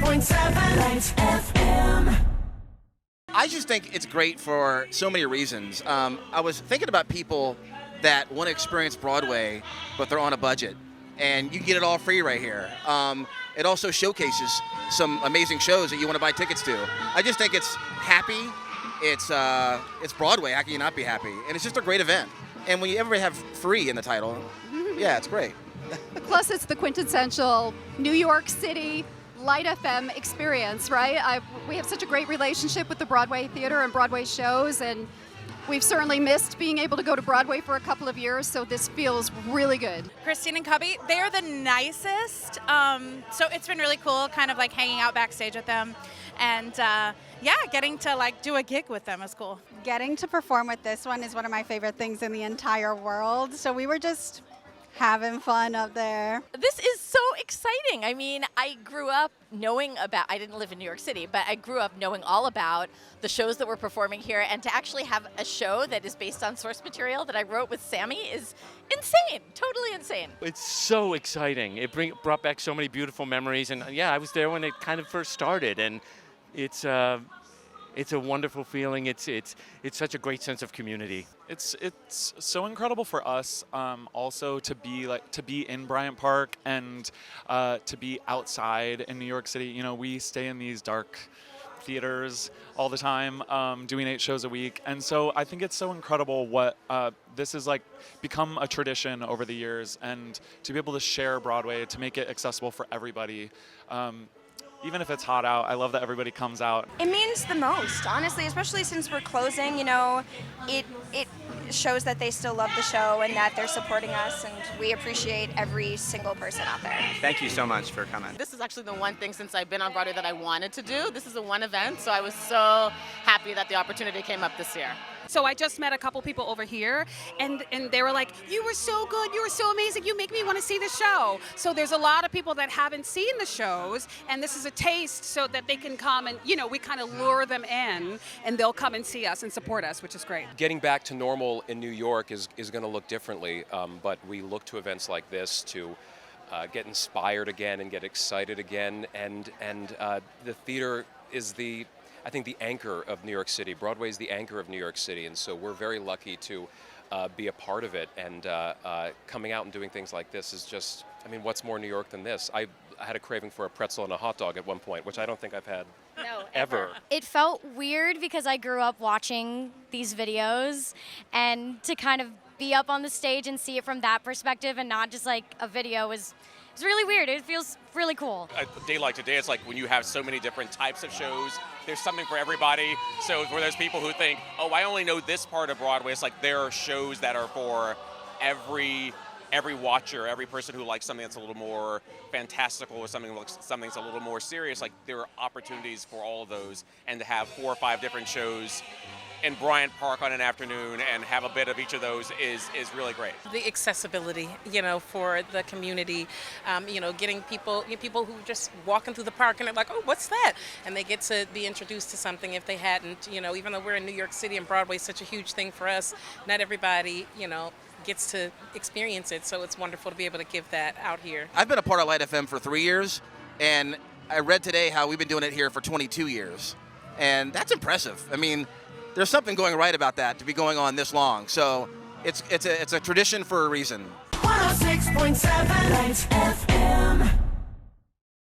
106.7 Lights FM. I just think it's great for so many reasons. I was thinking about people that want to experience Broadway, but they're on a budget, and you can get it all free right here. It also showcases some amazing shows that you want to buy tickets to. I just think it's happy. It's Broadway. How can you not be happy? And it's just a great event. And when you ever have free in the title, yeah, it's great. Plus, it's the quintessential New York City Light FM experience, right? We have such a great relationship with the Broadway theater and Broadway shows, and we've certainly missed being able to go to Broadway for a couple of years, so this feels really good. Christine and Cubby, they are the nicest. So it's been really cool kind of like hanging out backstage with them. And getting to like do a gig with them is cool. Getting to perform with this one is one of my favorite things in the entire world. So we were just having fun up there. This is so exciting. I mean, I grew up knowing about, I didn't live in New York City, but I grew up knowing all about the shows that we're performing here, and to actually have a show that is based on source material that I wrote with Sammy is insane, totally insane. It's so exciting. It brought back so many beautiful memories, and yeah, I was there when it kind of first started, and it's a wonderful feeling. It's such a great sense of community. It's so incredible for us also to be in Bryant Park and to be outside in New York City. You know, we stay in these dark theaters all the time, doing 8 shows a week, and so I think it's so incredible what this has like become a tradition over the years, and to be able to share Broadway, to make it accessible for everybody. Even if it's hot out, I love that everybody comes out. It means the most, honestly, especially since we're closing, you know, it shows that they still love the show and that they're supporting us, and we appreciate every single person out there. Thank you so much for coming. This is actually the one thing since I've been on Broadway that I wanted to do. This is the one event, so I was so happy that the opportunity came up this year. So I just met a couple people over here, and they were like, you were so good, you were so amazing, you make me want to see the show. So there's a lot of people that haven't seen the shows, and this is a taste so that they can come and, you know, we kind of lure them in, and they'll come and see us and support us, which is great. Getting back to normal in New York is going to look differently, but we look to events like this to get inspired again and get excited again, and the theater is I think the anchor of New York City. Broadway is the anchor of New York City, and so we're very lucky to be a part of it. And coming out and doing things like this is just, I mean, what's more New York than this? I had a craving for a pretzel and a hot dog at one point, which I don't think I've had ever. It felt weird because I grew up watching these videos, and to kind of be up on the stage and see it from that perspective and not just like a video is really weird. It feels really cool. A day like today, it's like when you have so many different types of shows, there's something for everybody. So for those people who think, oh, I only know this part of Broadway, it's like there are shows that are for every watcher, every person who likes something that's a little more fantastical or something's a little more serious. Like there are opportunities for all of those, and to have 4 or 5 different shows in Bryant Park on an afternoon and have a bit of each of those is really great. The accessibility, you know, for the community, you know, getting people who just walking through the park and they're like, oh, what's that? And they get to be introduced to something if they hadn't, you know, even though we're in New York City and Broadway is such a huge thing for us, not everybody, you know, gets to experience it. So it's wonderful to be able to give that out here. I've been a part of Light FM for 3 years, and I read today how we've been doing it here for 22 years. And that's impressive. I mean, there's something going right about that to be going on this long. So it's a tradition for a reason. 106.7 Lights FM.